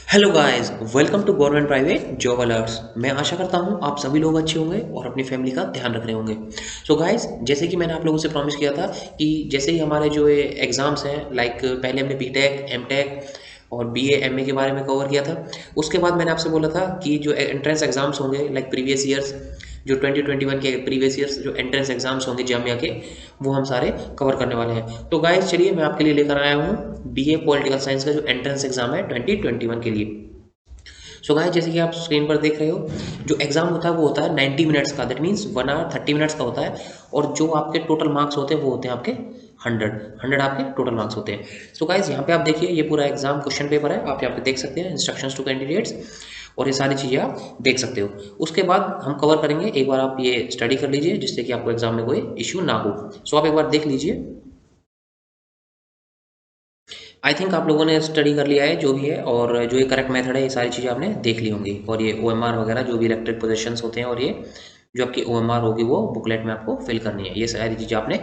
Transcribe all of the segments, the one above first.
Hello guys, welcome to government private job alerts. मैं आशा करता हूं आप सभी लोग अच्छे होंगे और अपनी फैमिली का ध्यान रख रहे होंगे। सो गाइस, जैसे कि मैंने आप लोगों से प्रॉमिस किया था कि जैसे ही हमारे जो ये एग्ज़ाम्स हैं, लाइक पहले हमने बीटेक, एमटेक और बीए, एमए के बारे में कवर किया था। उसके बाद मैंने आपसे बोला था कि जो एंट्रेंस एग्ज़ाम्स होंगे, लाइक प्रीवियस ईयर्स, जो 2021 के प्रीवियस ईयर्स जो एंट्रेंस एग्ज़ाम्स होंगे जामिया के, वो हम सारे कवर करने वाले हैं। तो गाइस चलिए, मैं आपके लिए लेकर आया हूँ बीए पॉलिटिकल साइंस का जो एंट्रेंस एग्ज़ाम है 2021 के लिए। सो गाइस, जैसे कि आप स्क्रीन पर देख रहे हो, जो एग्जाम होता है वो होता है 90 मिनट्स का, दैट मीन्स 1 आवर 30 मिनट्स का होता है। और जो आपके टोटल मार्क्स होते हैं वो होते हैं आपके 100 आपके टोटल मार्क्स होते हैं। सो गाइस, यहाँ पे आप देखिए, ये पूरा एग्जाम क्वेश्चन पेपर है, आप यहाँ पे देख सकते हैं इंस्ट्रक्शंस टू कैंडिडेट्स, और ये सारी चीज़ें आप देख सकते हो। उसके बाद हम कवर करेंगे, एक बार आप ये स्टडी कर लीजिए जिससे कि आपको एग्जाम में कोई इश्यू ना हो। सो आप एक बार देख लीजिए। आई थिंक आप लोगों ने स्टडी कर लिया है जो भी है, और जो ये करेक्ट मेथड है, ये सारी चीज़ें आपने देख ली होंगी। और ये ओएमआर वगैरह जो भी इलेक्टेड पोजीशंस होते हैं, और ये जो आपकी ओएमआर होगी वो बुकलेट में आपको फिल करनी है। ये सारी चीज़ें आपने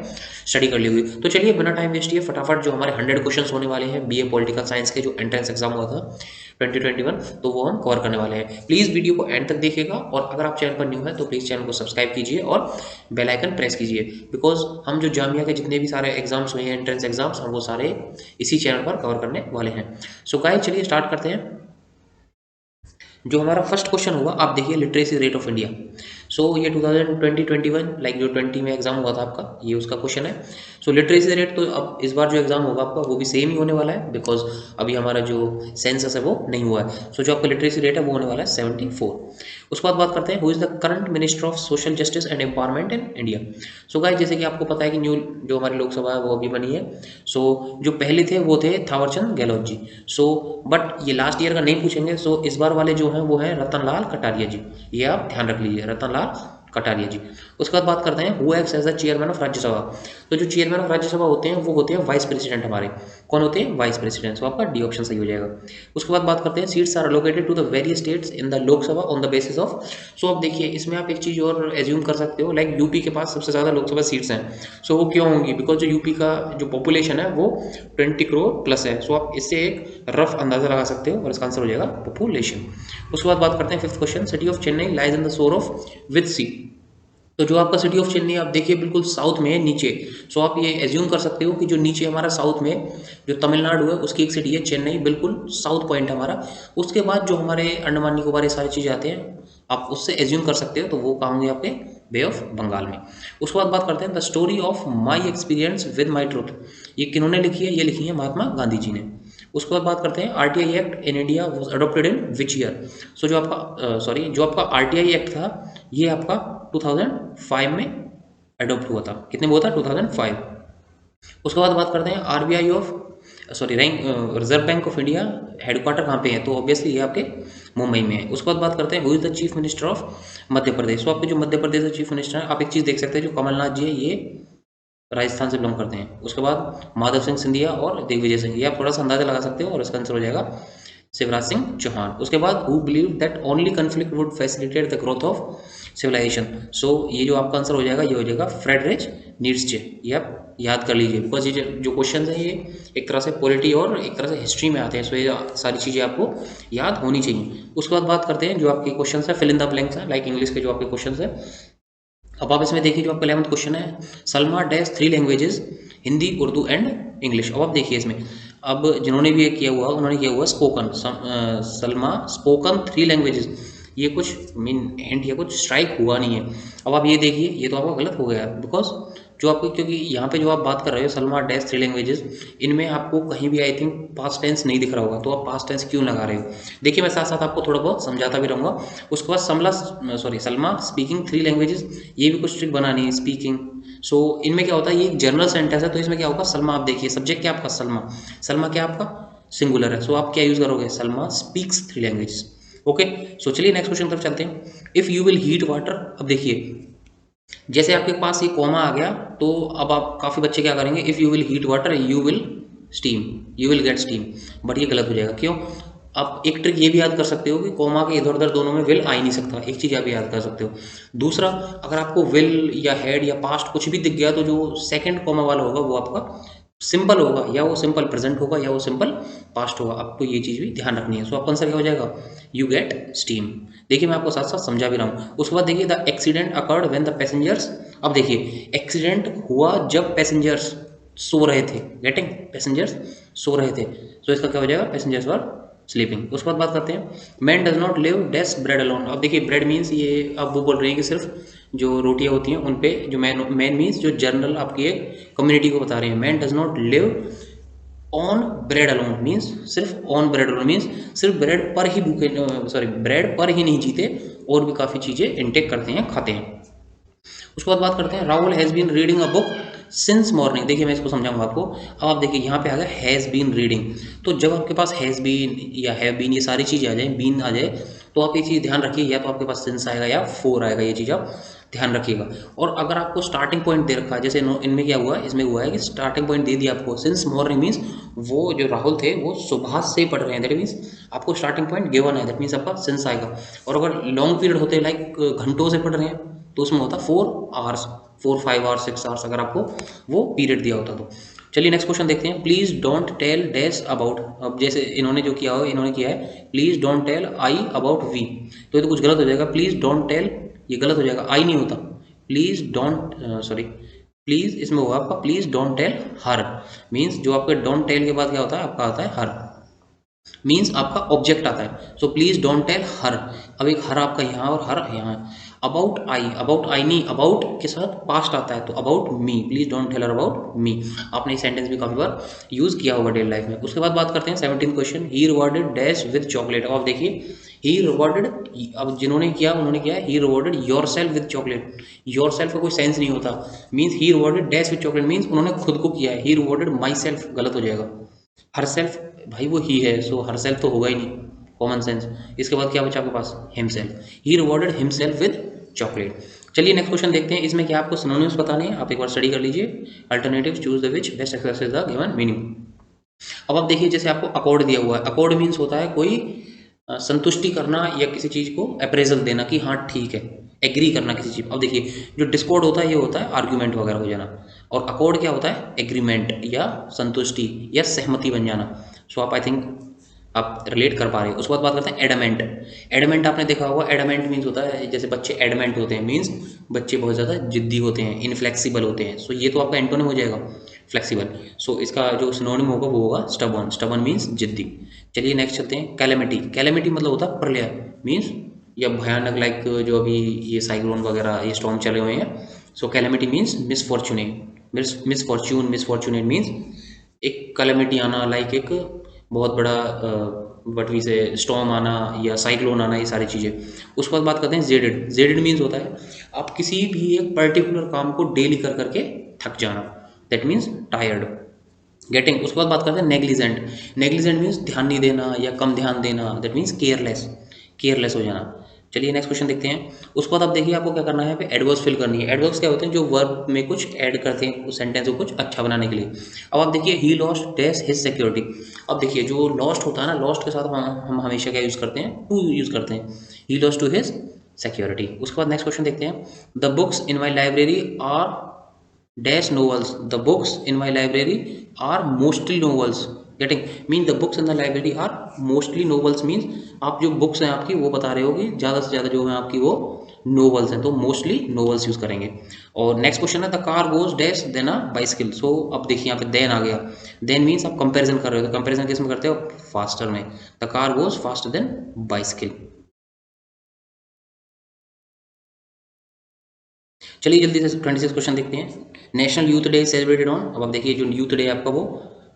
स्टडी कर ली होगी। तो चलिए बिना टाइम वेस्ट किए फटाफट जो हमारे 100 क्वेश्चंस होने वाले हैं बीए पॉलिटिकल साइंस के जो एंट्रेंस एग्जाम हुआ था 2021, तो वो हम कवर करने वाले हैं। प्लीज़ वीडियो को एंड तक देखिएगा, और अगर आप चैनल पर न्यू है तो प्लीज़ चैनल को सब्सक्राइब कीजिए और बेल आइकन प्रेस कीजिए, बिकॉज हम जो जामिया के जितने भी सारे एग्जाम्स हुए हैं, एंट्रेंस एग्जाम्स, हम वो सारे इसी चैनल पर कवर करने वाले हैं। सो गाइस, चलिए स्टार्ट करते हैं। जो हमारा फर्स्ट क्वेश्चन होगा, आप देखिए, लिटरेसी रेट ऑफ इंडिया। सो ये 2021 लाइक जो 20 में एग्जाम हुआ था आपका, ये उसका क्वेश्चन है। सो लिटरेसी रेट तो अब इस बार जो एग्जाम होगा आपका वो भी सेम ही होने वाला है, बिकॉज अभी हमारा जो सेंसस है वो नहीं हुआ है। सो जो आपका लिटरेसी रेट है वो होने वाला है 74। उसके बाद बात करते हैं, who is the current minister of social justice and empowerment in India. So guys, जैसे कि आपको पता है कि न्यू जो हमारी लोकसभा है वो अभी बनी है। सो जो पहले थे वो थे थावरचंद गहलोत जी। सो बट ये लास्ट ईयर का नहीं पूछेंगे। सो इस बार वाले जो हैं वो हैं रतन लाल कटारिया जी। ये आप ध्यान रख लीजिए, रतन लाल कटारिया जी। उसके बाद बात करते हैं, who acts as the chairman of Rajya Sabha. तो जो चेयरमैन ऑफ राज्यसभा होते हैं वो होते हैं वाइस प्रेसिडेंट हमारे। कौन होते हैं? Vice president. सो आपका डी ऑप्शन सही हो जाएगा। उसके बाद बात करते हैं, seats are allocated to the various states in the Lok Sabha on the basis of. So अब देखिए, इसमें आप एक चीज़ और एज्यूम कर सकते हो, लाइक यूपी के पास सबसे ज़्यादा लोकसभा सीट्स हैं। सो वो क्यों होंगी? बिकॉज जो यूपी का जो पॉपुलेशन है वो 20 करोड़ प्लस है। सो आप इससे एक रफ अंदाजा लगा सकते हो, और इसका आंसर हो जाएगा पॉपुलेशन। उसके बाद बात करते हैं fifth question, city of Chennai lies in the shore of with sea. तो जो आपका सिटी ऑफ चेन्नई आप देखिए बिल्कुल साउथ में है, नीचे। सो आप ये एज्यूम कर सकते हो कि जो नीचे हमारा साउथ में जो तमिलनाडु है उसकी एक सिटी है चेन्नई, बिल्कुल साउथ पॉइंट हमारा। उसके बाद जो हमारे अंडमान निकोबार ये सारी चीज़ें आते हैं, आप उससे एज्यूम कर सकते हो, तो वो कहाँ होंगे? आपके बे ऑफ बंगाल में। उसके बाद बात करते हैं, the story of my experience with my truth. ये किन्होंने लिखी है? ये लिखी है महात्मा गांधी जी ने। उसके बाद बात करते हैं, RTI act in India was adopted in which year. So जो आपका जो आपका आरटीआई एक्ट था, ये आपका 2005 में अडॉप्ट हुआ था। कितने में हुआ था? 2005। उसके बाद बात करते हैं, RBI of rank reserve bank of India headquarter कहाँ पे है? तो ऑब्वियसली ये आपके मुंबई में है। उसके बाद बात करते हैं, who is the chief minister of Madhya Pradesh. तो आपके जो मध्य प्रदेश के चीफ मिनिस्टर हैं, आप एक चीज़ देख सकते हैं, जो कमलनाथ जी है ये राजस्थान से बिलोंग करते हैं। उसके बाद माधव सिंह सिंधिया और दिग्विजय सिंह, ये आप थोड़ा सा अंदाजा लगा सकते हो, और इसका आंसर हो जाएगा शिवराज सिंह चौहान। उसके बाद, who believe that only conflict would facilitate the growth of civilisation. So ये जो आपका आंसर हो जाएगा, ये हो जाएगा फ्रेडरिच नीट्शे। ये आप याद कर लीजिए, बिकॉज ये जो क्वेश्चन है ये एक तरह से पॉलिटी और एक तरह से हिस्ट्री में आते हैं। सो ये सारी चीज़ें आपको याद होनी चाहिए। उसके बाद बात करते हैं, जो आपके क्वेश्चन है फिल इन द ब्लैंक्स हैं, लाइक इंग्लिश के जो आपके क्वेश्चन है। अब आप इसमें देखिए, जो आपका 11th क्वेश्चन है, Salma dash 3 languages, Hindi, Urdu and English. अब आप देखिए इसमें, अब जिन्होंने भी ये किया हुआ उन्होंने किया हुआ स्पोकन, सलमा स्पोकन 3 लैंग्वेजेस। ये कुछ मीन हिंट या कुछ स्ट्राइक हुआ नहीं है। अब आप ये देखिए, ये तो आपका गलत हो गया, बिकॉज जो आपकी, क्योंकि यहाँ पे जो आप बात कर रहे हो सलमा डैश 3 लैंग्वेजेस, इनमें आपको कहीं भी आई थिंक पास्ट टेंस नहीं दिख रहा होगा, तो आप पास्ट टेंस क्यों लगा रहे हो? देखिए, मैं साथ साथ आपको थोड़ा बहुत समझाता भी रहूँगा। उसके बाद सलमा स्पीकिंग 3 लैंग्वेजेस, ये भी कुछ ट्रिक बनानी है, स्पीकिंग। सो इनमें क्या होता है, ये एक जनरल सेंटेंस है, तो इसमें क्या होगा, सलमा। आप देखिए, सब्जेक्ट क्या आपका? सलमा। सलमा क्या आपका? सिंगुलर है। सो आप क्या यूज़ करोगे? Salma speaks 3 languages. ओके। सो चलिए नेक्स्ट क्वेश्चन तरफ चलते हैं, if you will heat water. अब देखिए, जैसे आपके पास ये कॉमा आ गया, तो अब आप काफ़ी बच्चे क्या करेंगे, if you will heat water you will steam, you will get steam. But ये गलत हो जाएगा। क्यों? आप एक ट्रिक ये भी याद कर सकते हो कि कॉमा के इधर उधर दोनों में विल आ ही नहीं सकता। एक चीज़ आप याद कर सकते हो। दूसरा, अगर आपको विल या हेड या पास्ट कुछ भी दिख गया, तो जो सेकंड कॉमा वाला होगा वो आपका सिंपल होगा या वो सिंपल प्रेजेंट होगा या वो सिंपल पास्ट होगा, आपको ये चीज़ भी ध्यान रखनी है। सो आपका आंसर क्या हो जाएगा, यू गेट स्टीम। देखिए मैं आपको साथ साथ समझा भी रहा हूँ। उसके बाद देखिए the accident occurred when the passengers, अब देखिए एक्सीडेंट हुआ जब पैसेंजर्स सो रहे थे, गेटिंग, पैसेंजर्स सो रहे थे, सो इसका क्या हो जाएगा, पैसेंजर्स वर स्लीपिंग। उसके बाद बात करते हैं, मैन डज नॉट लिव डेस ब्रेड अलोन। अब देखिए ब्रेड मीन्स ये अब वो बोल रहे हैं कि सिर्फ जो रोटियां होती हैं उन पे, जो मैन मैन मीन्स जो जनरल आपकी एक कम्युनिटी को बता रहे हैं। Man does not live on bread alone means सिर्फ ऑन ब्रेड अलोन मीन्स सिर्फ ब्रेड पर ही भूखे, सॉरी ब्रेड पर ही नहीं जीते, और भी काफ़ी चीज़ें इंटेक करते हैं, खाते हैं। उसके बाद बात करते हैं, Rahul has been reading a book since morning. देखिए मैं इसको समझाऊंगा आपको। अब आप देखिए यहाँ पे आ गया हैज़ बीन रीडिंग, तो जब आपके पास हैज़ बीन या हैव बीन ये सारी चीज़ें आ जाए, बीन आ जाए, तो आप ये चीज़ ध्यान रखिए, या तो आपके पास सिंस आएगा या फोर आएगा, ये चीज़ आप ध्यान रखिएगा। और अगर आपको स्टार्टिंग पॉइंट दे रखा है, जैसे इनमें क्या हुआ है, इसमें हुआ है कि स्टार्टिंग पॉइंट दे दिया आपको सिंस मॉर्निंग मीन्स वो जो राहुल थे वो सुबह से पढ़ रहे हैं, दैट मीन्स आपको स्टार्टिंग पॉइंट गिवन है, दैट मीन्स आपका सिंस आएगा। और अगर लॉन्ग पीरियड होते हैं लाइक घंटों से पढ़ रहे हैं, तो उसमें होता 4 आवर्स, 4 5 आवर्स 6 आवर्स, अगर आपको वो पीरियड दिया होता तो। चलिए नेक्स्ट क्वेश्चन देखते हैं, please don't tell dash about. अब जैसे इन्होंने जो किया हो, इन्होंने किया है please don't tell I about we, तो ये तो कुछ गलत हो जाएगा, प्लीज डोंट टेल ये गलत हो जाएगा, आई नहीं होता, प्लीज डोंट, सॉरी प्लीज इसमें होगा आपका please don't tell her, means जो आपके डोंट टेल के बाद क्या होता है, आपका आता है हर, मीन्स आपका ऑब्जेक्ट आता है। So please don't tell her, अब एक हर आपका यहाँ और हर यहाँ। अबाउट आई नहीं, अबाउट के साथ पास्ट आता है, तो about me, please don't tell her about me. आपने सेंटेंस भी काफी बार यूज किया होगा डेली लाइफ में। उसके बाद बात करते हैं 17 question, he rewarded dash with chocolate. अब देखिए ही रिवॉर्डेड, अब जिन्होंने किया उन्होंने किया he rewarded yourself with chocolate. Yourself का कोई सेंस नहीं होता, means he rewarded dash with chocolate means उन्होंने खुद को किया है, ही रिवॉर्डेड माई सेल्फ गलत हो जाएगा, हर सेल्फ भाई वो ही है, सो हर सेल्फ तो होगा ही नहीं, कॉमन सेंस। इसके बाद क्या बचा आपके पास, himself, he rewarded himself with chocolate. चलिए नेक्स्ट क्वेश्चन देखते हैं, इसमें क्या आपको सिनोनिम्स बताने हैं, आप एक बार स्टडी कर लीजिए। Alternatives choose the which best expresses the given meaning. अब आप देखिए जैसे आपको अकॉर्ड दिया हुआ है, अकॉर्ड मीन्स होता है कोई संतुष्टि करना या किसी चीज को अप्रेजल देना कि हाँ ठीक है, एग्री करना किसी चीज। अब देखिए जो डिस्कॉर्ड होता है ये होता है आर्ग्यूमेंट वगैरह हो जाना, और अकॉर्ड क्या होता है, एग्रीमेंट या संतुष्टि या सहमति बन जाना। सो आप आई थिंक आप रिलेट कर पा रहे हो। उसके बाद बात करते हैं एडमेंट। एडमेंट आपने देखा होगा, एडमेंट मीन्स होता है जैसे बच्चे एडमेंट होते हैं, मीन्स बच्चे बहुत ज़्यादा जिद्दी होते हैं, इनफ्लेक्सिबल होते हैं। सो ये तो आपका एंटोनिम हो जाएगा फ्लेक्सिबल। सो इसका जो सिनोनिम होगा वो होगा स्टबर्न, स्टबर्न मीन्स जिद्दी। चलिए नेक्स्ट चलते हैं, कैलेमिटी। कैलेमिटी मतलब होता है प्रलय, मीन्स या भयानक, लाइक जो अभी ये साइक्लोन वगैरह ये स्टॉर्म चले हुए हैं। So calamity means misfortunate, misfortunate means एक कैलेमिटी आना, लाइक एक बहुत बड़ा बटवी से स्टॉर्म आना या साइक्लोन आना, ये सारी चीज़ें। उसके बाद बात करते हैं जेडेड। जेडेड मीन्स होता है आप किसी भी एक पर्टिकुलर काम को डेली कर करके थक जाना, दैट मीन्स टायर्ड, गेटिंग। उसके बाद बात करते हैं नेग्लिजेंट। नेग्लिजेंट मीन्स ध्यान नहीं देना या कम ध्यान देना, दैट मीन्स केयरलेस, केयरलेस हो जाना। चलिए नेक्स्ट क्वेश्चन देखते हैं। उसके बाद आप देखिए आपको क्या करना है, यहाँ पे एडवर्ब्स फिल करनी है। एडवर्ब्स क्या होते हैं, जो वर्ब में कुछ ऐड करते हैं उस सेंटेंस को कुछ अच्छा बनाने के लिए। अब आप देखिए he lost dash his security. अब देखिए जो लॉस्ट होता है ना, लॉस्ट के साथ हम हमेशा क्या यूज़ करते हैं, टू यूज़ करते हैं, he lost to his security. उसके बाद नेक्स्ट क्वेश्चन देखते हैं, the books in my library are dash novels, the books in my library are mostly novels, getting, mean the books in the library are mostly novels means आप जो books हैं आपकी वो बता रहे हो कि ज़्यादा से ज़्यादा जो है आपकी वो नोवेल्स हैं, तो मोस्टली नोवेल्स यूज़ करेंगे। और नेक्स्ट क्वेश्चन है, the car goes dash than a bicycle. So अब देखिए यहाँ पे देन आ गया, देन मीन्स आप कंपेरिजन कर रहे हो, तो कंपेरिजन किस में करते हो, फास्टर में, the car goes faster than bicycle. चलिए जल्दी से 26 क्वेश्चन देखते हैं। National youth day celebrated on, अब आप देखिए जो यूथ डे आपका वो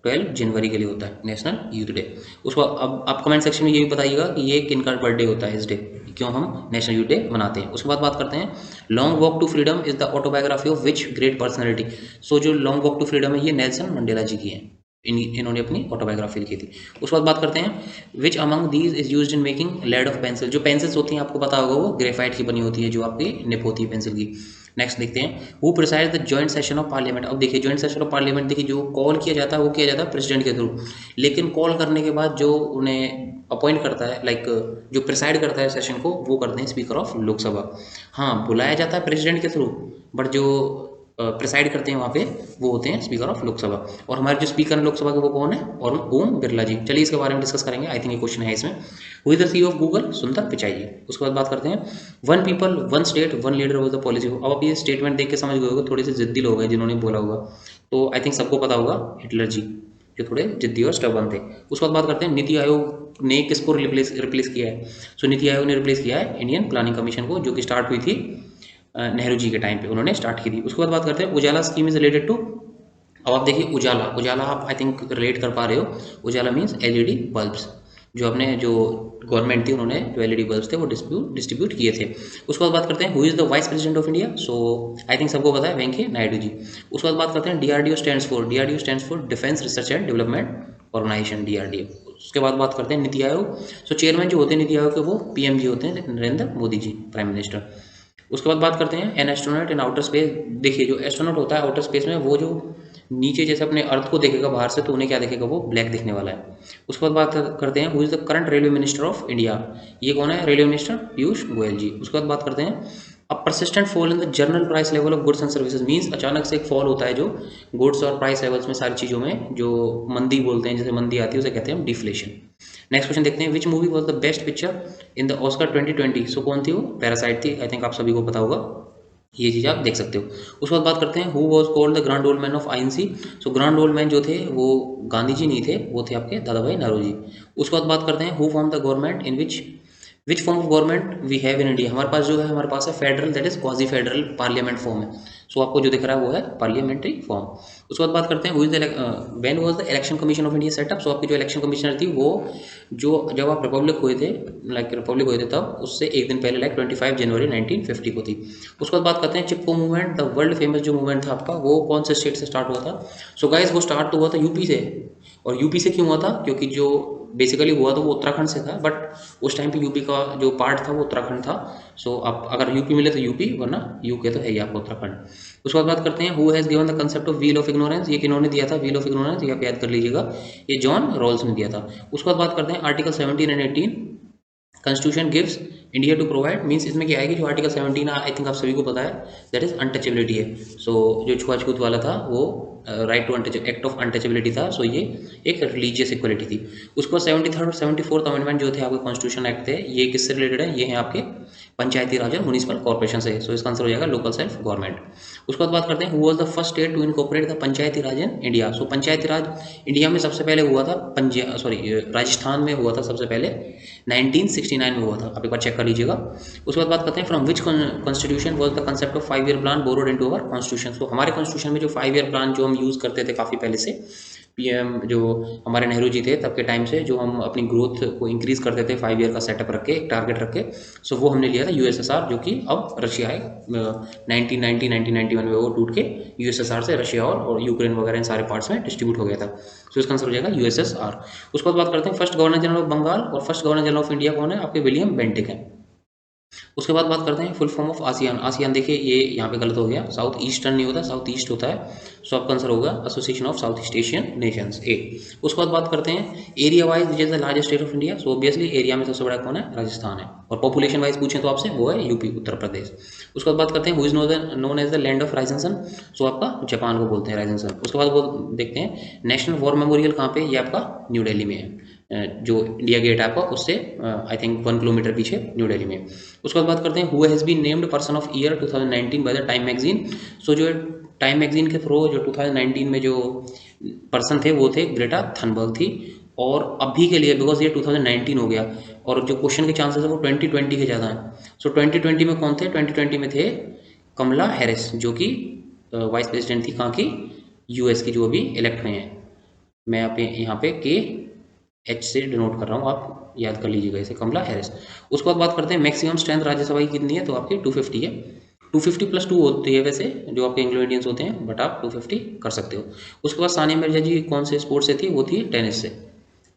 12 जनवरी के लिए होता है, नेशनल यूथ डे। उसको अब आप कमेंट सेक्शन में ये भी बताइएगा कि ये किन का बर्थडे होता है, इस डे क्यों हम नेशनल यूथ डे मनाते हैं। उसके बाद बात करते हैं, Long Walk to Freedom is the autobiography of which great personality. So जो लॉन्ग वॉक टू फ्रीडम है ये नेल्सन मंडेला जी की है, इन्होंने अपनी ऑटोबायोग्राफी लिखी थी। उसके बाद बात करते हैं, which among these is used in making laid off pencil. जो पेंसिल्स होती हैं आपको पता होगा वो ग्रेफाइट की बनी होती है, जो आपकी निप होती है पेंसिल की। नेक्स्ट देखते हैं, who preside the joint session of parliament. अब देखिए जॉइंट सेशन ऑफ पार्लियामेंट, देखिए जो कॉल किया जाता है वो किया जाता है प्रेसिडेंट के थ्रू, लेकिन कॉल करने के बाद जो उन्हें अपॉइंट करता है, लाइक जो प्रिसाइड करता है सेशन को, वो करते हैं स्पीकर ऑफ लोकसभा। हाँ बुलाया जाता है प्रेसिडेंट के थ्रू, बट जो प्रिसाइड करते हैं वहाँ पे, वो होते हैं स्पीकर ऑफ लोकसभा। और हमारे जो स्पीकर हैं लोकसभा के वो कौन है? और ओम बिरला जी। चलिए इसके बारे में डिस्कस करेंगे, आई थिंक ये क्वेश्चन है इसमें। Who is the CEO of Google? सुंदर पिचाई जी। उसके बाद बात करते हैं one people one state one leader was the policy. अब आप ये स्टेटमेंट देख के समझ गए होगा, थोड़े से जिद्दी लोग हैं जिन्होंने बोला होगा, तो आई थिंक सबको पता होगा, हिटलर जी, जो थोड़े जिद्दी और स्टबर्न थे। उसके बाद बात करते हैं नीति आयोग ने किसको रिप्लेस किया है? सो नीति आयोग ने रिप्लेस किया है इंडियन प्लानिंग कमीशन को, जो कि स्टार्ट हुई थी नेहरू जी के टाइम पे उन्होंने स्टार्ट की थी। उसके बाद बात करते हैं उजाला स्कीम इज रिलेटेड टू। अब आप देखिए उजाला, उजाला आप आई थिंक रिलेट कर पा रहे हो। उजाला मीन्स एलईडी बल्ब्स, जो अपने जो गवर्नमेंट थी उन्होंने जो एलईडी बल्ब्स थे वो डिस्ट्रीब्यूट किए थे। उसके बाद बात करते हैं who is the vice president of India? So I think सबको पता है, वेंकैया नायडू जी। उसके बाद बात करते हैं DRDO stands for defence research and development organisation, DRDO. उसके बाद बात करते हैं नीति आयोग। सो चेयरमैन जो होते हैं नीति आयोग के वो पीएम जी होते हैं, नरेंद्र मोदी जी, प्राइम मिनिस्टर। उसके बाद बात करते हैं an astronaut in outer space. देखिए जो एस्ट्रोनॉट होता है आउटर स्पेस में, वो जो नीचे जैसे अपने अर्थ को देखेगा बाहर से, तो उन्हें क्या देखेगा? वो ब्लैक दिखने वाला है। उसके बाद बात करते हैं who is the current railway minister of India? ये कौन है? रेलवे मिनिस्टर पीयूष गोयल जी। उसके बाद बात करते हैं अ persistent fall in the general price level of goods and services means अचानक से एक फॉल होता है जो गुड्स और प्राइस लेवल्स में, सारी चीज़ों में जो मंदी बोलते हैं, जैसे मंदी आती है उसे कहते हैं हम डिफ्लेशन। नेक्स्ट क्वेश्चन देखते हैं which movie was the best picture in the Oscar 2020? सो कौन थी वो? पैरासाइट थी, आई थिंक आप सभी को पता होगा, ये चीज़ आप देख सकते हो। उसके बाद बात करते हैं who was called the grand old man of INC? So grand old man जो थे वो गांधी जी नहीं थे, वो थे आपके दादा भाई नौरोजी। उसके बाद बात करते हैं who form the government in which form of government we have in India? हमारे पास जो है, हमारे पास है federal, that is quasi federal parliament form है। सो आपको जो दिख रहा है वो है पार्लियामेंट्री फॉर्म। उसके बाद बात करते हैं when was the Election commission of India set up? So आपकी जो इलेक्शन कमिश्नर थी वो जो जब आप रिपब्लिक हुए थे, रिपब्लिक हुए थे तब उससे एक दिन पहले 25 जनवरी 1950 को थी। उसके बाद बात करते हैं चिपको मूवमेंट, द वर्ल्ड फेमस जो मूवमेंट था आपका, वो कौन से स्टेट से स्टार्ट हुआ था? सो गाइस वो स्टार्ट तो हुआ था यूपी से। और यूपी से क्यों हुआ था? क्योंकि जो बेसिकली हुआ तो वो उत्तराखंड से था, बट उस टाइम पे यूपी का जो पार्ट था वो उत्तराखंड था। सो आप अगर यूपी मिले तो यूपी, वरना यूके तो है ही आपको उत्तराखंड। उसके बाद बात करते हैं who has given the concept of wheel of ignorance? ये किन्होंने दिया था व्हील ऑफ इग्नोरेंस? ये आप याद कर लीजिएगा, ये जॉन रॉल्स ने दिया था। उसके बाद बात करते हैं article 17 and 18 constitution gives India to provide, means इसमें क्या आएगी? जो आर्टिकल 17 आई थिंक आप सभी को पता है, दैट इज अनटचेबिलिटी है। सो जो छुआछूत वाला था वो right to act of untouchability था। सो ये एक रिलीजियस इक्वलिटी थी। उसके बाद 73rd और 74th अमेंडमेंट जो थे आपके कॉन्स्टिट्यूशन एक्ट थे, ये किससे रिलेटेड है? ये हैं आपके पंचायती राज और म्यूनिसिपल कॉर्पोरेशन से। सो इसका आंसर हो जाएगा लोकल सेल्फ गवर्नमेंट। उसके बाद बात करते हैं who was the first state to incorporate the Panchayati Raj in India? So Panchayati Raj India में सबसे पहले हुआ था राजस्थान में हुआ था सबसे पहले, 1969 में हुआ था। आप एक बार चेक कर लीजिएगा। उसके बाद बात करते हैं from which constitution was the concept of 5 year plan borrowed into our constitution? तो हमारे कॉन्स्टिट्यूशन में जो 5 ईयर प्लान जो हम यूज़ करते थे काफ़ी पहले से, पीएम जो हमारे नेहरू जी थे तब के टाइम से, जो हम अपनी ग्रोथ को इंक्रीज़ करते थे 5 ईयर का सेटअप रख के, एक टारगेट रख के, सो वो हमने लिया था यूएसएसआर, जो कि अब रशिया है। 1991 में वो टूट के यूएसएसआर से रशिया और यूक्रेन वगैरह इन सारे पार्ट्स में डिस्ट्रीब्यूट हो गया था। सो इसका आंसर हो जाएगा यूएसएसआर। उसके बाद बात करते हैं first governor general of Bengal और first governor general of India कौन है? आपके विलियम बेंटिक हैं। उसके बाद बात करते हैं full form of ASEAN. ASEAN देखिए ये यहाँ पे गलत हो गया, साउथ ईस्टर्न नहीं होता, साउथ ईस्ट होता है। सो आपका आंसर होगा Association of South East Asian Nations, A. उसके बाद बात करते हैं area wise which is the largest state of India? So obviously area में सबसे बड़ा कौन है? राजस्थान है। और पॉपुलेशन वाइज पूछें तो आपसे वो है यूपी, उत्तर प्रदेश। उसके बाद बात करते हैं who is known as the land of rising sun? So आपका जापान को बोलते हैं राइजिंग सन। उसके बाद वो देखते हैं नेशनल वॉर मेमोरियल कहाँ पे? ये आपका न्यू दिल्ली में है, जो इंडिया गेट है आपका उससे आई थिंक 1 किलोमीटर पीछे न्यू दिल्ली में। उसके बाद बात करते हैं who has been named person of year 2019 by the Time magazine? So जो टाइम मैगजीन के थ्रू जो 2019 में जो पर्सन थे वो थे ग्रेटा थनबर्ग थी। और अभी के लिए बिकॉज ये 2019 हो गया और जो क्वेश्चन के चांसेस है वो 2020 के ज़्यादा हैं। सो 2020 में कौन थे? 2020 में थे कमला हैरिस, जो कि वाइस प्रेसिडेंट थी कहाँ की? यूएस की, जो अभी इलेक्ट हुए हैं। मैं यहाँ पे KH से डिनोट कर रहा हूँ, आप याद कर लीजिएगा इसे, कमला हैरिस। उसके बाद बात करते हैं मैक्सिमम स्ट्रेंथ राज्यसभा की कितनी है? तो आपकी 250 है। 250 + 2 होती है वैसे जो आपके एंग्लो इंडियंस होते हैं, बट आप 250 कर सकते हो। उसके बाद सानिया मिर्जा जी कौन से स्पोर्ट से थी? वो थी टेनिस से,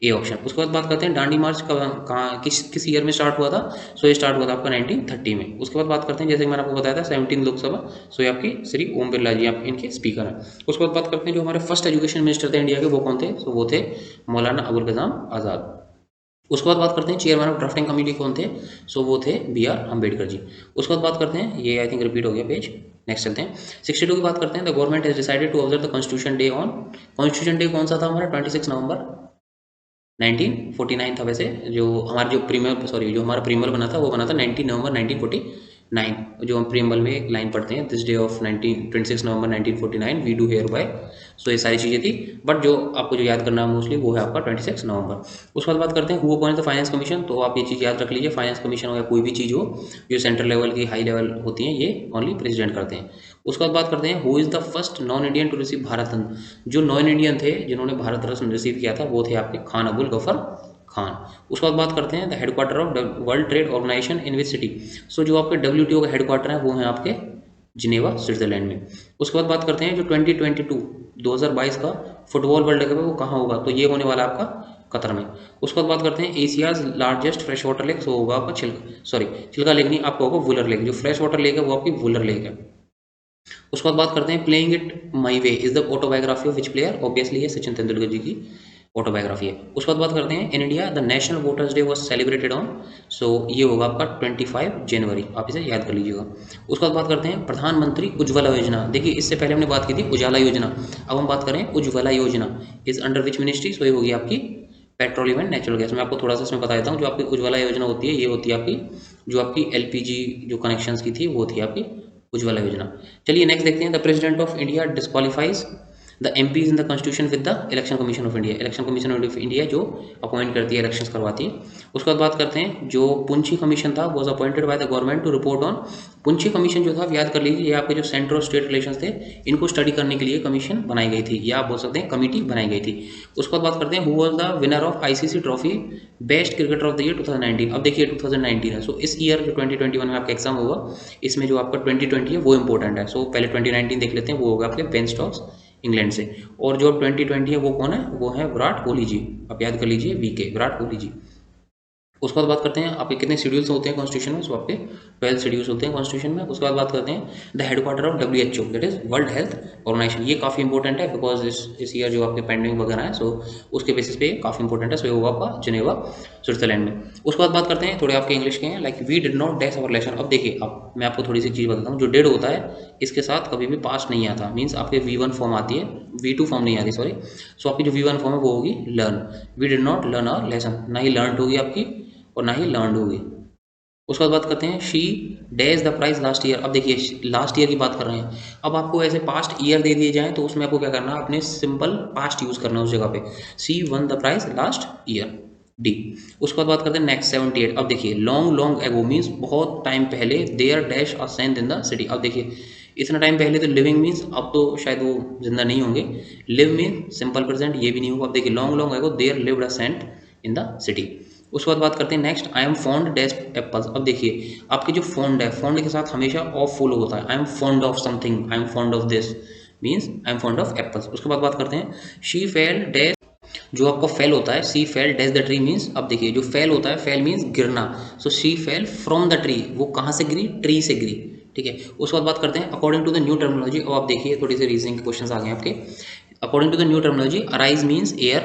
ए ऑप्शन। उसके बाद बात करते हैं डांडी मार्च कहाँ किस ईयर में स्टार्ट हुआ था? सो ये स्टार्ट हुआ था आपका 1930 में। उसके बाद बात करते हैं जैसे मैंने आपको बताया था 17 लोकसभा, सो ये आपकी श्री ओम बिरला जी आप इनके स्पीकर हैं। उसके बाद बात करते हैं जो हमारे फर्स्ट एजुकेशन मिनिस्टर थे इंडिया के, वो कौन थे? सो वो थे मौलाना अबुल कलाम आज़ाद। उसके बाद बात करते हैं चेयरमैन ऑफ ड्राफ्टिंग कमेटी कौन थे? सो वो थे BR अम्बेडकर जी। उसके बाद बात करते हैं, ये आई थिंक रिपीट हो गया पेज, नेक्स्ट चलते हैं 62 की बात करते हैं। The government has decided to observe the constitution day on, constitution day कौन सा था हमारा 26 नवंबर 1949 था वैसे, जो हमारा जो प्रीमियर सॉरी जो हमारा प्रीमियर बना था वो बना था 19 नवंबर 1949। जो हम प्रीमियर में एक लाइन पढ़ते हैं this day of 26 November 1949 we do hereby. So ये सारी चीज़ें थी, बट जो आपको जो याद करना है मोस्टली वो है आपका 26 नवंबर। उसके बाद बात करते हैं who appoint the finance commission. तो आप ये चीज़ याद रख लीजिए, फाइनेंस कमीशन हो या कोई भी चीज़ हो जो सेंट्रल लेवल की हाई लेवल होती है, ये ओनली प्रेसिडेंट करते हैं। उसके बाद बात करते हैं who is the first non Indian to receive Bharat Ratna. जो नॉन इंडियन थे जिन्होंने भारत रत्न रिसीव किया था वो थे आपके खान अबुल गफर खान। उसके बाद बात करते हैं the headquarter of World Trade Organisation in which city. So जो आपके WTO का हेडक्वार्टर है वो है आपके जिनेवा स्विट्जरलैंड में। उसके बाद बात करते हैं जो 2022 का फुटबॉल वर्ल्ड कप है वो कहाँ होगा, तो ये होने वाला है आपका कतर में। उसके बाद बात करते हैं Asia's largest fresh water lake, तो होगा आपका चिल्का लेक नहीं, आपका होगा वुलर लेक। जो फ्रेश वाटर लेक है वो आपकी वुलर लेक है। उसके बाद बात करते हैं playing it my way is the autobiography of which player, obviously ये सचिन तेंदुलकर जी की ऑटोबायोग्राफी है। उसके बाद बात करते हैं in India the National Voters Day was celebrated on, so ये होगा आपका 25 जनवरी, आप इसे याद कर लीजिएगा। उसके बाद बात करते हैं प्रधानमंत्री उज्ज्वला योजना। देखिए इससे पहले हमने बात की थी उजाला योजना, अब हम बात करें उज्ज्वला योजना इज अंडर विच मिनिस्ट्री, सो ये होगी आपकी पेट्रोलियम एंड नेचुरल गैस। मैं आपको थोड़ा सा इसमें बता देता हूँ, जो आपकी उज्ज्वला योजना होती है ये होती है आपकी जो आपकी LPG जो कनेक्शंस की थी वो थी आपकी उज्ज्वला योजना। चलिए नेक्स्ट देखते हैं the president of India disqualifies the MPs in the constitution with the Election commission of India. Election commission of India जो अपॉइंट करती है, इलेक्शंस करवाती है। उसके बाद बात करते हैं जो पुंछी कमीशन था was appointed by the government to report on. Punchhi commission जो था आप याद कर लीजिए, ये आपके जो सेंटर और स्टेट रिलेशंस थे इनको स्टडी करने के लिए कमीशन बनाई गई थी, या आप बोल सकते हैं कमिटी बनाई गई थी। उसके बाद बात करते हैं who was the winner of ICC trophy best cricketer of the year 2019। अब देखिए 2019 है, सो इस ईयर जो 2021 में आपका एग्जाम होगा इसमें जो आपका 2020 है वो इंपॉर्टेंट है। सो पहले 2019 देख लेते हैं, वो होगा आपके बेन स्टोक्स इंग्लैंड से। और जो 2020 है वो कौन है, वो है विराट कोहली जी, आप याद कर लीजिए VK विराट कोहली जी। उसके बाद बात करते हैं आपके कितने शेड्यूल्स होते हैं कॉन्स्टिट्यूशन में, सो आपके 12 शेड्यूल्स होते हैं कॉन्स्टिट्यूशन में। उसके बाद बात करते हैं the headquarter of WHO that is world health organization. ये काफ़ी इंपॉर्टेंट है बिकॉज इस ईयर जो आपके पेंडिंग वगैरह है, सो उसके बेसिस पे काफ़ी इंपॉर्टेंट है। सो ये होगा आपका जिनेवा स्विट्जरलैंड में। उसके बाद बात करते हैं थोड़े आपके इंग्लिश के हैं, like we did not dash our lesson. अब देखिए अब मैं आपको थोड़ी सी चीज़ बताता हूँ, जो डिड होता है इसके साथ कभी भी पास्ट नहीं आता, मीन्स आपके V1 फॉर्म आती है, V2 फॉर्म नहीं आती सॉरी। सो आपकी जो V1 फॉर्म है वो होगी learn. We did not learn our lesson, ना ही लर्न होगी आपकी और ना ही लर्न होगी। उसके बाद बात करते हैं she dash the prize last year. अब देखिए लास्ट ईयर की बात कर रहे हैं, अब आपको ऐसे पास्ट ईयर दे दिए जाएं तो उसमें आपको क्या करना है, अपने सिंपल पास्ट यूज करना है उस जगह पे। She won the prize last year D। उसके बाद बात करते हैं नेक्स्ट 78। अब देखिए लॉन्ग लॉन्ग एगो मीन्स बहुत टाइम पहले, there dash a saint in the city. अब देखिए इतना टाइम पहले तो लिविंग मीन्स अब तो शायद वो जिंदा नहीं होंगे, लिव मीन सिंपल प्रेजेंट ये भी नहीं होगा। अब देखिए long long ago there lived a saint in the city. उसके बाद बात करते हैं next I am fond dash apples. अब देखिए आपके जो फॉन्ड है, फॉन्ड के साथ हमेशा ऑफ फॉलो होता है। आई am fond of something, I am fond of this means I am fond of apples. उसके बाद बात करते हैं शी फेल डैश, जो आपका फेल होता है she fell dash the tree means, अब देखिए जो फेल होता है फेल मीन्स गिरना, so she fell from the tree, वो कहाँ से गिरी, ट्री से गिरी, ठीक है। उसके बाद बात करते हैं according to the new terminology. अब आप देखिए थोड़ी सी रीजनिंग के क्वेश्चन आ गए आपके। According to the new terminology Aries means air,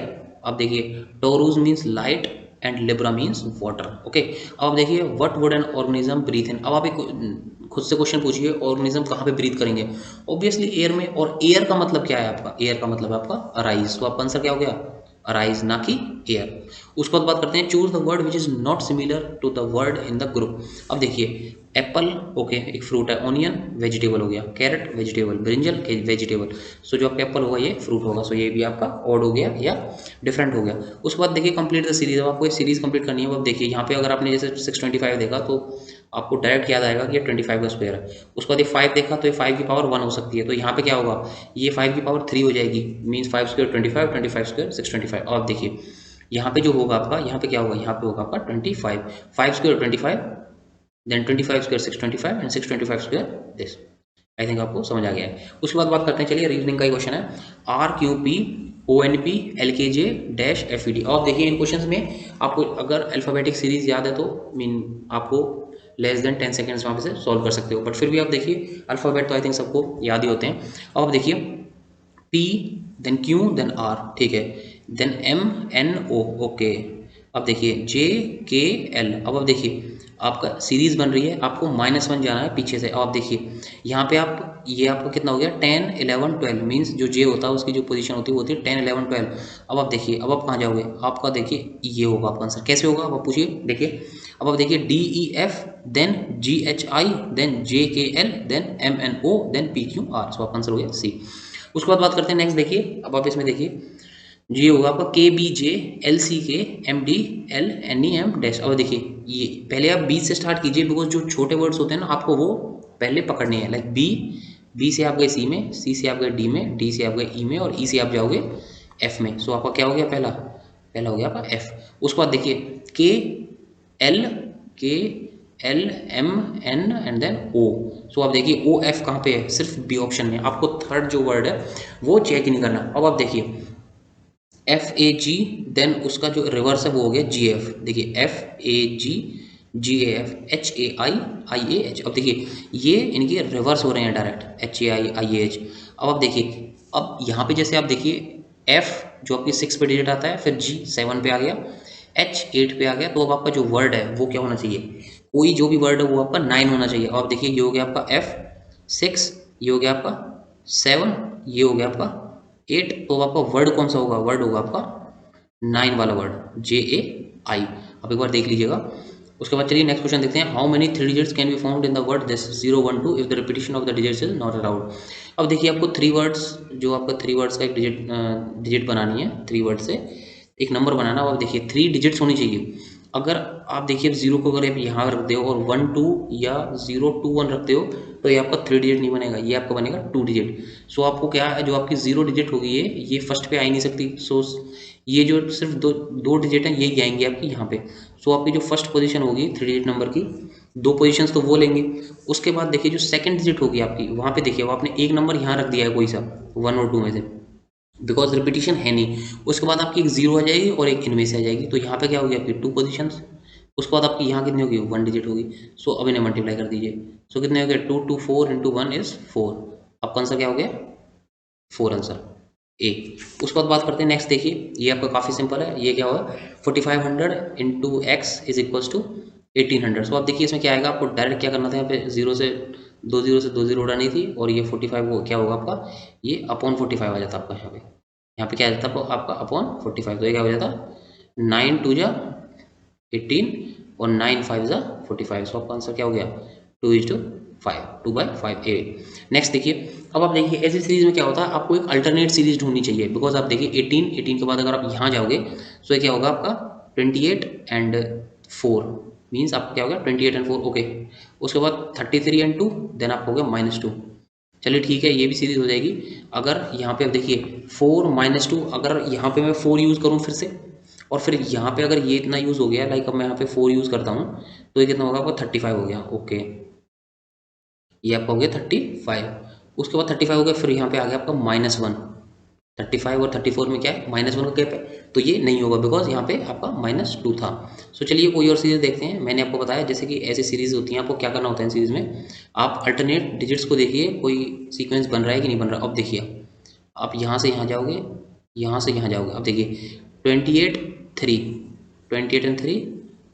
अब देखिए Taurus means light and Libra means water, okay. अब देखिए what would an organism breathe in. अब आप एक खुद से क्वेश्चन पूछिए ऑर्गेनिज्म कहाँ पे ब्रीथ करेंगे, ऑब्वियसली एयर में। और एयर का मतलब क्या है आपका, एयर का मतलब है आपका अराइज, तो आपका आंसर क्या हो गया अराइज, ना कि एयर। उसके बाद बात करते हैं choose the word which is not similar to the word in the group. अब देखिए एप्पल ओके एक फ्रूट है, ऑनियन वेजिटेबल हो गया, carrot vegetable, brinjal vegetable, so जो आपका एप्पल होगा ये फ्रूट होगा, सो ये भी आपका ऑड हो गया या डिफरेंट हो गया। उसके बाद देखिए कंप्लीट द सीरीज। अब आपको ये सीरीज कंप्लीट करनी है। अब देखिए यहाँ पे अगर आपने जैसे 625 देखा तो आपको डायरेक्ट याद आएगा कि ये 25 का स्क्वायर है। उसके बाद ये 5 देखा तो ये 5 की पावर 1 हो सकती है, तो यहाँ पे क्या होगा, ये 5 की पावर 3 हो जाएगी, मीन्स 5 स्क्वायर 25, 25 स्क्वायर 625। और देखिए यहाँ पे जो होगा आपका, यहाँ पे क्या होगा, यहाँ पे होगा आपका 25, 5 square 25, then 25 square 625 and 625 square this. I think आपको समझ आ गया है। उसके बाद बात करते हैं, चलिए रीजनिंग का ही क्वेश्चन है, RQP ONP LKJ dash FED। और देखिए इन क्वेश्चंस में आपको अगर अल्फाबेटिक सीरीज याद है तो मीन आपको लेस देन 10 सेकेंड्स वहाँ पे से सॉल्व कर सकते हो, बट फिर भी आप देखिए अल्फाबेट तो आई थिंक सबको याद ही होते हैं। अब आप देखिए P then Q then R, ठीक है, then M N O, okay. अब देखिए JKL, अब देखिए आपका सीरीज बन रही है, आपको -1 जाना है पीछे से। अब आप देखिए यहाँ पे आप, ये आपका कितना हो गया 10 11 12, मीन्स जो J होता है उसकी जो पोजीशन होती है वो होती है 10 11 12। अब आप देखिए, अब आप कहाँ जाओगे, आपका देखिए ये होगा आपका आंसर। कैसे होगा अब आप पूछिए, देखिए अब आप देखिए DEF, then GHI, then JKL, then MNO, then PQR। So आपका आंसर हो गया C। उसके बाद बात करते हैं नेक्स्ट, देखिए अब आप इसमें देखिए ये होगा आपका KBJ LCK MDL NEM dash. अब देखिए ये पहले आप बी से स्टार्ट कीजिए, बिकॉज जो छोटे वर्ड्स होते हैं ना आपको वो पहले पकड़ने हैं। लाइक बी से आप गए सी में, सी से आप गए डी में, डी से आप गए ई में, और ई से आप जाओगे एफ में। सो आपका क्या हो गया, पहला पहला हो गया आपका एफ। उसके बाद देखिए K L K L M N and then O. So आप देखिए ओ एफ कहाँ पे है, सिर्फ बी ऑप्शन में। आपको थर्ड जो वर्ड है वो चेक ही नहीं करना। अब आप देखिए FAG, देन उसका जो रिवर्स है वो हो गया GF। देखिए FAG GAF HAI IAH। अब देखिए ये इनके रिवर्स हो रहे हैं डायरेक्ट, HAI IAH। अब आप देखिए, अब यहाँ पे जैसे आप देखिए F जो आपकी 6 पे डिजिट आता है, फिर G 7 पे आ गया, H 8 पे आ गया। तो अब आपका जो वर्ड है वो क्या होना चाहिए, कोई जो भी वर्ड है वो आपका 9 होना चाहिए। अब आप देखिए ये हो गया आपका F 6, ये हो गया आपका 7, ये हो गया आपका 8। तो आपका वर्ड कौन सा होगा, वर्ड होगा आपका 9 वाला वर्ड, JAI। अब एक बार देख लीजिएगा। उसके बाद चलिए नेक्स्ट क्वेश्चन देखते हैं। How many 3 digits can be found in the word this 0 1 2 if the repetition of the digits is not allowed. अब देखिए आपको 3 वर्ड्स, जो आपका 3 वर्ड्स का एक डिजिट बनानी है, 3 वर्ड से एक नंबर बनाना। अब देखिए 3 डिजिट्स होनी चाहिए। अगर आप देखिए 0 को अगर आप यहाँ रख दो और 1 2 या 0 2 1 रखते हो तो ये आपका 3 डिजिट नहीं बनेगा, ये आपका बनेगा 2 डिजिट। सो आपको क्या है, जो आपकी 0 डिजिट होगी ये फर्स्ट पे आ ही नहीं सकती। सो ये जो सिर्फ दो डिजिट हैं यही आएंगे आपकी यहाँ पे। सो आपकी जो फर्स्ट पोजीशन होगी 3 डिजिट नंबर की, 2 पोजीशंस तो वो लेंगे। उसके बाद देखिए जो सेकंड डिजिट होगी आपकी, वहाँ पे देखिए वो आपने एक नंबर यहाँ रख दिया है कोई सा 1 और 2 में से, बिकॉज रिपीटिशन है नहीं। उसके बाद आपकी एक 0 आ जाएगी और एक इनमें से आ जाएगी। तो यहाँ पे क्या होगी आपकी 2 पोजीशंस। उसके बाद आपकी यहाँ कितनी होगी, 1 डिजिट होगी। सो अब इन्हें मल्टीप्लाई कर दीजिए। सो कितने हो गए, 2 2 4 इंटू 1 इज 4। आपका आंसर क्या हो गया, 4 आंसर ए। उसके बाद बात करते हैं नेक्स्ट, देखिए ये आपका काफ़ी सिंपल है। ये क्या होगा, 4500 into x is equals to 1800। So आप देखिए इसमें क्या आएगा, आपको डायरेक्ट क्या करना था, यहाँ पे 0 से 2 0 उड़ानी थी, और ये 45 वो क्या होगा आपका, ये अपॉन 45 आ जाता आपका। यहाँ पे क्या आ जाता आपका अपॉन 45। तो ये क्या हो जाता, 9 2 जा 18 और 9 5 जा 45। सो आपका आंसर क्या हो गया, 2:5, 2/5 ए। नेक्स्ट देखिए, अब आप देखिए ऐसी सीरीज में क्या होता है, आपको एक अल्टरनेट सीरीज ढूंढनी चाहिए। बिकॉज आप देखिए 18 के बाद अगर आप यहाँ जाओगे तो ये क्या होगा आपका 28 एंड 4, मीन्स आपका क्या होगा 28 एंड 4। ओके, उसके बाद 33 एंड 2, देन आपका हो गया -2। चलिए ठीक है, ये भी सीरीज हो जाएगी। अगर यहाँ पे आप देखिए 4 -2, अगर यहाँ पे मैं 4 यूज़ करूँ फिर से, और फिर यहाँ पे अगर ये इतना यूज़ हो गया, लाइक अब मैं यहाँ पे 4 यूज़ करता हूँ तो ये कितना होगा आपका 35 हो गया। ओके, ये आपका हो गया 35। उसके बाद 35 हो गया, फिर यहाँ पे आ गया आपका -1। 35 और 34 में क्या है, -1 का गैप है, तो ये नहीं होगा बिकॉज यहाँ पे आपका -2 था। सो चलिए कोई और सीरीज देखते हैं। मैंने आपको बताया जैसे कि ऐसी सीरीज होती हैं, आपको क्या करना होता है इन सीरीज में, आप अल्टरनेट डिजिट्स को देखिए कोई सीक्वेंस बन रहा है कि नहीं बन रहा। अब देखिए आप यहाँ से यहाँ जाओगे, यहाँ से यहाँ जाओगे। अब देखिए 28 3, 28 एंड 3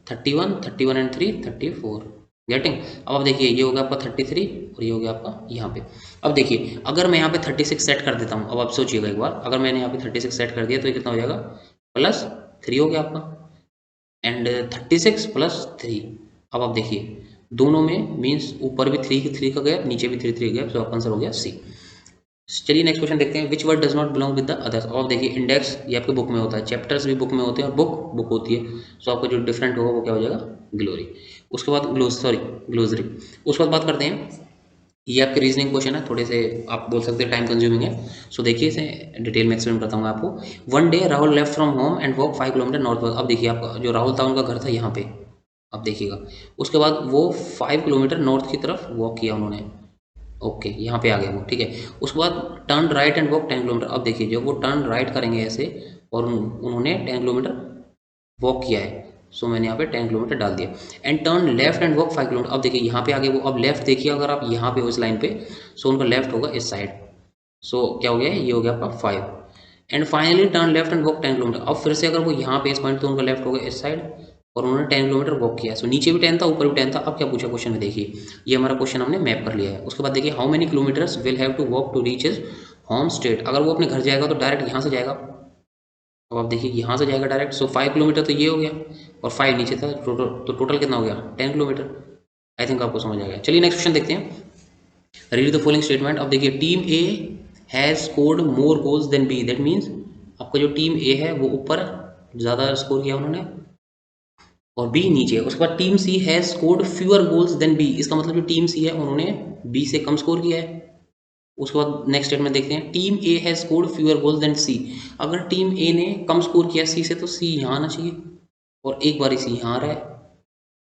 31, 31 एंड 3 34। गेटिंग। अब आप देखिए ये होगा आपका 33 और ये हो गया आपका यहाँ पे। अब देखिए अगर मैं यहाँ पे 36 सेट कर देता हूँ, अब आप सोचिएगा एक बार, अगर मैंने यहाँ पे 36 सेट कर दिया तो ये कितना हो जाएगा, +3 हो गया आपका, एंड 36 +3। अब आप देखिए दोनों में मीन्स ऊपर भी 3 का गैप, नीचे भी 3 का गैप। तो आपका आंसर हो गया सी। चलिए नेक्स्ट क्वेश्चन देखते हैं। Which word does not belong with the others. और देखिए इंडेक्स ये आपके बुक में होता है, चैप्टर्स भी बुक में होते हैं और बुक होती है। सो आपका जो डिफरेंट होगा वो क्या हो जाएगा, ग्लोरी। उसके बाद ग्लोजरी। उसके बाद बात करते हैं, ये आपके रीजनिंग क्वेश्चन है, थोड़े से आप बोल सकते हैं टाइम कंज्यूमिंग है। सो देखिए इसे डिटेल में एक्सप्लेन करता हूँ आपको। One day Rahul left from home and walk 5 kilometre north. अब देखिए आपका जो राहुल था उनका घर था यहाँ पे, अब देखिएगा। उसके बाद वो 5 किलोमीटर नॉर्थ की तरफ वॉक किया उन्होंने। ओके, यहाँ पे आ गया वो, ठीक है। उसके बाद turn right and walk 10 kilometre. अब देखिए जब वो टर्न राइट करेंगे ऐसे और उन्होंने 10 किलोमीटर वॉक किया है, सो मैंने यहाँ पे 10 किलोमीटर डाल दिया। And turn left and walk 5 kilometre. अब देखिए यहाँ पे आगे वो, अब लेफ्ट देखिए अगर आप यहाँ पे हो इस लाइन पे, सो उनका लेफ्ट होगा इस साइड। सो क्या हो गया, ये हो गया आपका 5। And finally turn left and walk 10 kilometre. अब फिर से अगर वो यहाँ पे इस पॉइंट तो उनका लेफ्ट हो गया इस साइड और उन्होंने 10 किलोमीटर वॉक किया। सो नीचे भी 10 था, ऊपर भी 10 था। अब क्या पूछा क्वेश्चन में देखिए, ये हमारा क्वेश्चन हमने मैप कर लिया है। उसके बाद देखिए, how many kilometers will have to walk to reach his home state. अगर वो अपने घर जाएगा तो डायरेक्ट यहाँ से जाएगा। अब आप देखिए यहाँ से जाएगा डायरेक्ट। सो 5 किलोमीटर तो ये हो गया और 5 नीचे था, तो टोटल कितना हो गया 10 किलोमीटर। आई थिंक आपको समझ आ गया। चलिए नेक्स्ट क्वेश्चन देखते हैं। Read the following statement. अब देखिए, team A has scored more goals than B. That means आपका जो टीम ए है वो ऊपर ज़्यादा स्कोर किया उन्होंने और बी नीचे। उसके बाद team C has scored fewer goals than B. इसका मतलब जो टीम सी है उन्होंने बी से कम स्कोर किया है। उसके बाद नेक्स्ट स्टेटमेंट देखते हैं, team A has scored fewer goals than C. अगर टीम ए ने कम स्कोर किया सी से तो सी यहाँ आना चाहिए और एक बार सी यहाँ आ रहा है।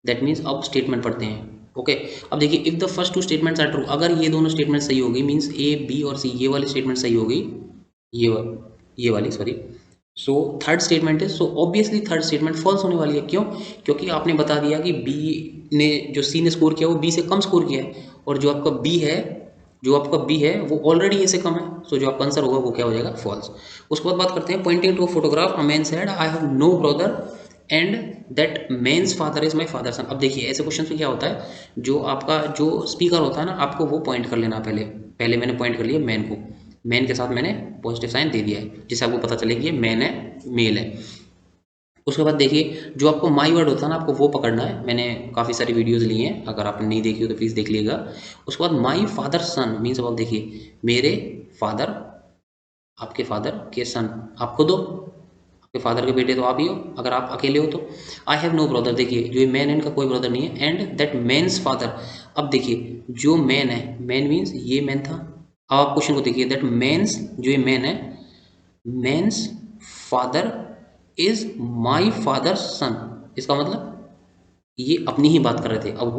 दैट मीन्स अब स्टेटमेंट पढ़ते हैं। ओके अब देखिए, if the first two statements are true, अगर ये दोनों स्टेटमेंट सही होगी मीन्स ए बी और सी ये वाली स्टेटमेंट सही होगी, ये वाली सॉरी। सो थर्ड स्टेटमेंट है, so obviously third statement false होने वाली है। क्यों? क्योंकि आपने बता दिया कि बी ने जो सी ने स्कोर किया वो बी से कम स्कोर किया है और जो आपका बी है वो ऑलरेडी ए से कम है। सो जो आपका आंसर होगा वो क्या हो जाएगा? फॉल्स। उसके बाद बात करते हैं, pointing to a photograph a man said I have no brother and that man's father is my father son. अब देखिए ऐसे क्वेश्चन में क्या होता है, जो आपका जो स्पीकर होता है ना, आपको वो पॉइंट कर लेना पहले मैंने पॉइंट कर लिया मैन को, मैन के साथ मैंने पॉजिटिव साइन दे दिया है जिससे आपको पता चले कि ये मैन है, मेल है। उसके बाद देखिए, जो आपको माई वर्ड होता है ना, आपको वो पकड़ना है। मैंने काफ़ी सारी वीडियोस ली हैं, अगर आपने नहीं देखी हो तो प्लीज़ देख लीजिएगा। उसके बाद माई फादर सन मीन्स, अब आप देखिए मेरे फादर, आपके फादर के सन, आप खुद हो, आपके फादर के बेटे तो आप ही हो अगर आप अकेले हो तो। आई हैव नो ब्रदर, देखिए जो ये मैन है इनका कोई ब्रदर नहीं है। एंड दैट मैन्स फादर, अब देखिए जो मैन है, मैन मीन्स ये मैन था। अब आप क्वेश्चन को देखिए, दैट मैन्स, जो ये मैन है, man's father is my father son. इसका मतलब ये अपनी ही बात कर रहे थे। अब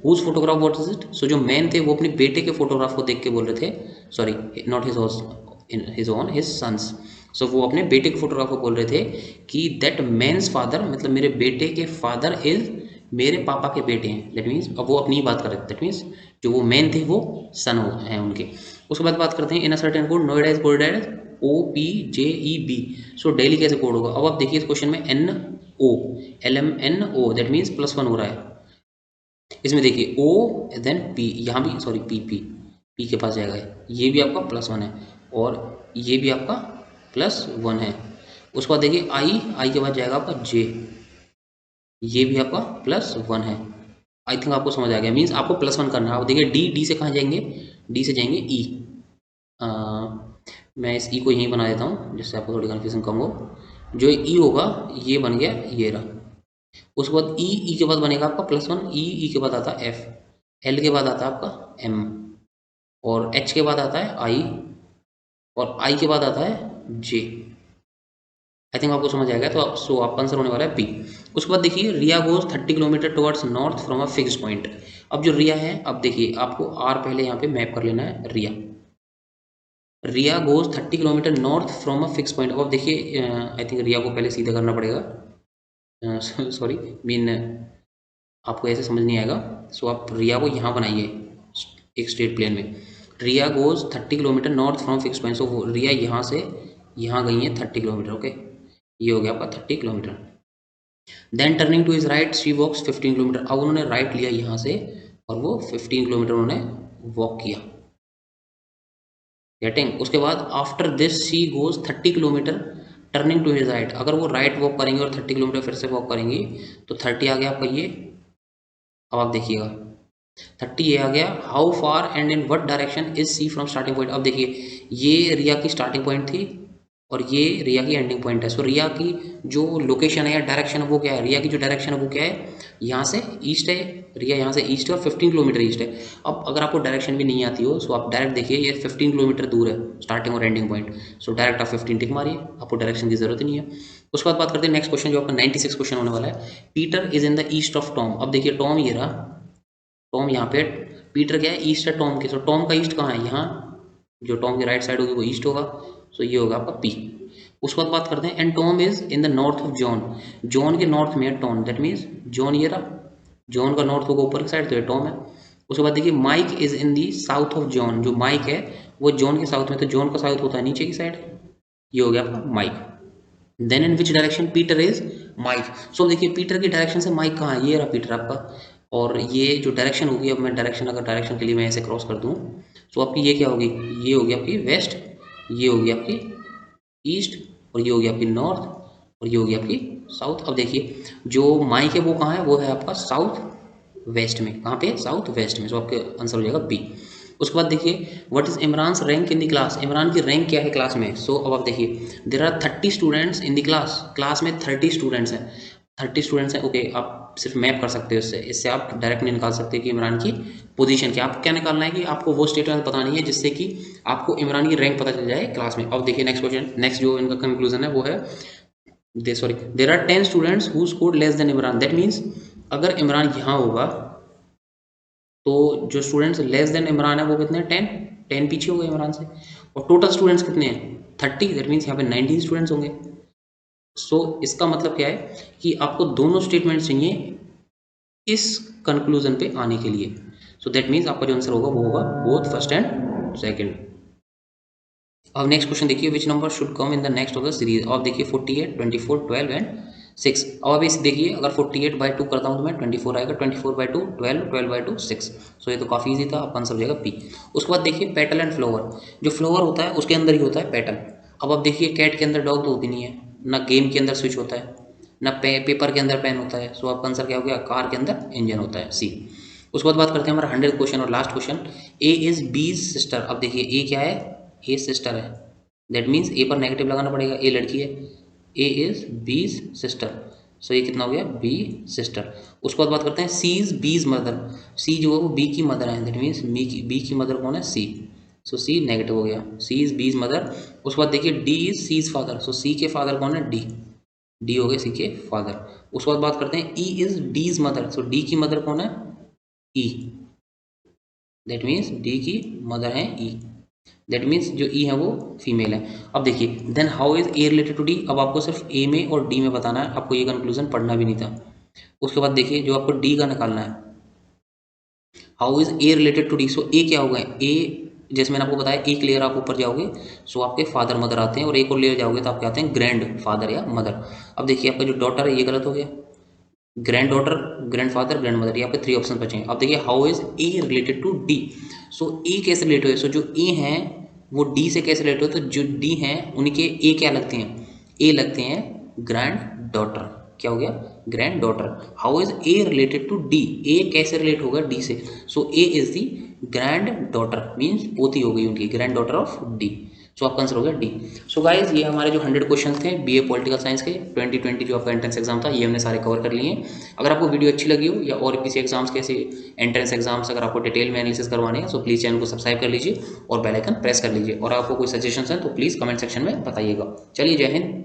whose photograph what is it? So जो मैन थे वो अपने बेटे के फोटोग्राफ को देख के बोल रहे थे, sorry not his own his sons. So वो अपने बेटे के फोटोग्राफ को बोल रहे थे कि दैट मैन्स फादर, मतलब मेरे बेटे के फादर इज मेरे पापा के बेटे हैं। दैट मीन्स अब वो अपनी ही बात कर रहे थे। दैट मीन्स जो वो मैन थे वो सन हैं उनके। उसके बाद बात करते हैं, in a certain code Noida is coded as OPJEB। So Delhi कैसे कोड होगा? अब आप देखिए इस क्वेश्चन में NO LMNO, दैट मीन्स +1 हो रहा है। इसमें देखिए O देन P, यहाँ भी सॉरी P के पास जाएगा, ये भी आपका +1 है और ये भी आपका +1 है। उसके बाद देखिए I के बाद जाएगा आपका J, ये भी आपका +1 है। आई थिंक आपको समझ आ गया, मीन्स आपको +1 करना है। अब देखिए D से कहाँ जाएंगे? D से जाएंगे E। मैं इस ई को यहीं बना देता हूँ जिससे आपको थोड़ी कन्फ्यूजन कम हो। जो ई होगा ये बन गया, ये रहा। उसके बाद ई के बाद बनेगा आपका +1, ई के बाद आता है F, L के बाद आता है आपका M और H के बाद आता है I और I के बाद आता है J। आई थिंक आपको समझ आएगा। तो आपका आंसर होने वाला है B। उसके बाद देखिए, Riya goes 30 kilometre towards north from a fix point. अब जो रिया है, अब देखिए आपको R पहले यहाँ पे मैप कर लेना है। Riya goes 30 kilometre north from a fix point. अब देखिए आई थिंक रिया को पहले सीधा करना पड़ेगा, सॉरी मीन आपको ऐसे समझ नहीं आएगा। सो आप रिया को यहाँ बनाइए एक स्ट्रेट प्लेन में। Riya goes 30 kilometre north from fix point. So Riya यहाँ से यहाँ गई है 30 किलोमीटर। ओके, ये हो गया आपका 30 kilometer. Then turning to his right she walks 15 kilometer. अब उन्होंने राइट लिया यहाँ से और वो 15 किलोमीटर उन्होंने वॉक किया। गेटिंग? उसके बाद after this she goes 30 kilometer turning to his right. अगर वो राइट वॉक करेंगे और 30 किलोमीटर फिर से वॉक करेंगी तो 30 आ गया आपका ये। अब आप देखिएगा 30 ये आ गया। How far and in what direction is C from starting point. अब देखिए ये रिया की स्टार्टिंग पॉइंट थी और ये रिया की एंडिंग पॉइंट है। सो रिया की जो लोकेशन है या डायरेक्शन है वो क्या है? रिया की जो डायरेक्शन है वो क्या है? यहाँ से ईस्ट है। रिया यहाँ से ईस्ट है और 15 किलोमीटर ईस्ट है। अब अगर आपको डायरेक्शन भी नहीं आती हो सो आप डायरेक्ट देखिए, ये 15 किलोमीटर दूर है स्टार्टिंग और एंडिंग पॉइंट। सो डायरेक्ट आप 15 टिक मारिए, आपको डायरेक्शन की जरूरत ही नहीं है। उसके बाद बात करते हैं नेक्स्ट क्वेश्चन, जो आपका 96 क्वेश्चन होने वाला है। Peter is in the east of Tom. अब देखिए टॉम ये रहा, टॉम यहाँ पे, पीटर क्या है? ईस्ट है टॉम के। सो टॉम का ईस्ट कहाँ है? यहाँ। जो टॉम की राइट साइड होगी वो ईस्ट होगा। सो ये होगा आपका पी। उसके बाद बात करते हैं, and Tom is in the north of John. John के नॉर्थ में है टॉम, दैट मीन्स जॉन ये रहा, जॉन का नॉर्थ होगा ऊपर की साइड, तो ये टॉम है। उसके बाद देखिए Mike is in the south of John. जो माइक है वो जॉन के साउथ में, तो जॉन का साउथ होता है नीचे की साइड। ये हो गया आपका Mike. Then in which direction Peter is Mike. So देखिए पीटर की डायरेक्शन से माइक कहाँ है, ये रहा पीटर आपका, और ये जो डायरेक्शन होगी, अब मैं डायरेक्शन, अगर डायरेक्शन के लिए मैं ऐसे क्रॉस कर दूँ तो आपकी ये क्या होगी, ये होगी आपकी वेस्ट, ये होगी आपकी ईस्ट, और ये होगी आपकी नॉर्थ, और ये होगी आपकी साउथ। अब देखिए जो माइक है वो कहाँ है, वो है आपका साउथ वेस्ट में। कहाँ पे, साउथ वेस्ट में। सो आपके आंसर हो जाएगा बी। उसके बाद देखिए what is Imran rank in the class, Imran की रैंक क्या है क्लास में। सो अब आप देखिए there are 30 students in the class, class में 30 स्टूडेंट्स हैं, 30 स्टूडेंट्स हैं। ओके, आप सिर्फ मैप कर सकते हो इससे, इससे आप डायरेक्ट नहीं निकाल सकते कि इमरान की पोजीशन क्या। आपको क्या निकालना है कि आपको वो स्टेटमेंट बतानी है जिससे कि आपको इमरान की रैंक पता चल जाए क्लास में। अब देखिए नेक्स्ट क्वेश्चन, नेक्स्ट जो इनका कंक्लूजन है वो है there are 10 students who scored less than Imran. That means अगर इमरान यहाँ होगा तो जो स्टूडेंट्स लेस देन इमरान है वो कितने हैं, 10, 10 पीछे हो गए इमरान से। और टोटल स्टूडेंट्स कितने हैं, 30। दैट मीन्स यहाँ पे 19 स्टूडेंट्स होंगे। सो इसका मतलब क्या है कि आपको दोनों स्टेटमेंट चाहिए इस कंक्लूजन पे आने के लिए। सो दैट मीन्स आपका जो आंसर होगा वो होगा बोथ फर्स्ट एंड सेकंड। अब नेक्स्ट क्वेश्चन देखिए, which number should come in the next of the series. अब देखिए 48, 24, 12 एंड 6। अब इस देखिए अगर 48/2 करता हूँ तो मैं 24 आएगा, 24/2 12, 12/2 6। सो ये तो काफ़ी इजी था, आपका आंसर हो जाएगा पी। उसके बाद देखिए पेटल एंड फ्लावर, जो फ्लावर होता है उसके अंदर ही होता है पेटल। अब आप देखिए कैट के अंदर डॉग तो होती नहीं है, ना गेम के अंदर स्विच होता है, ना पेपर के अंदर पेन होता है। सो आपका आंसर क्या हो गया, कार के अंदर इंजन होता है, सी। उसके बाद बात करते हैं हमारा 100 क्वेश्चन और लास्ट क्वेश्चन, ए इज बीज सिस्टर। अब देखिए ए क्या है, ए सिस्टर है। दैट मीन्स ए पर नेगेटिव लगाना पड़ेगा, ए लड़की है, ए इज बीज सिस्टर। सो ये कितना हो गया, बी सिस्टर। उसके बाद बात करते हैं सी इज बीज मदर, सी जो है वो बी की मदर है। दैट मीन्स बी की मदर कौन है, सी। सो सी नेगेटिव हो गया, सी इज बीज मदर। उसके बाद देखिए D is C is father, so C के फादर कौन है, डी, डी हो गए सी के फादर। उसके बाद बात करते हैं E is D's mother, so D की मदर कौन है, ई। दैट मीन्स डी की मदर है ई। दैट मीन्स जो ई है वो फीमेल है। अब देखिए then how is A related to D. अब आपको सिर्फ ए में और डी में बताना है, आपको ये कंक्लूजन पढ़ना भी नहीं था। उसके बाद देखिए जो आपको डी का निकालना है, how is A related to D. So A क्या होगा, ए जैसे मैंने आपको बताया एक लेयर आप ऊपर जाओगे सो आपके फादर मदर आते हैं, और एक और लेयर जाओगे तो आपके आते हैं ग्रैंड फादर या मदर। अब देखिए आपका जो डॉटर है ये गलत हो गया, granddaughter, grandfather, grandmother, यहाँ पे 3 ऑप्शन बचे हैं। अब देखिए how is A related to D. So A कैसे रिलेट हुए, सो जो ए हैं वो डी से कैसे रिलेट हुए, तो जो डी हैं उनके ए क्या लगते हैं, ए लगते हैं ग्रैंड डॉटर। क्या हो गया, granddaughter. How is A related to D, A कैसे रिलेट होगा डी से। So A is the granddaughter, means पोती हो गई उनकी, granddaughter of D. So आपका आंसर हो गया डी। सो गाइज ये हमारे जो 100 क्वेश्चन थे बीए पॉलिटिकल साइंस के 2020 जो आपका एंट्रेंस एग्जाम था, ये हमने सारे कवर कर लिए हैं। अगर आपको वीडियो अच्छी लगी हो या और किसी एग्जाम्स के ऐसे एंट्रेंस एग्जाम्स अगर आपको डिटेल में एनालिसिस करवाने हैं, सो प्लीज़ चैनल को सब्सक्राइब कर लीजिए और बेल आइकन प्रेस कर लीजिए। और आपको कोई सजेशंस हैं तो प्लीज़ कमेंट सेक्शन में बताइएगा। चलिए, जय हिंद।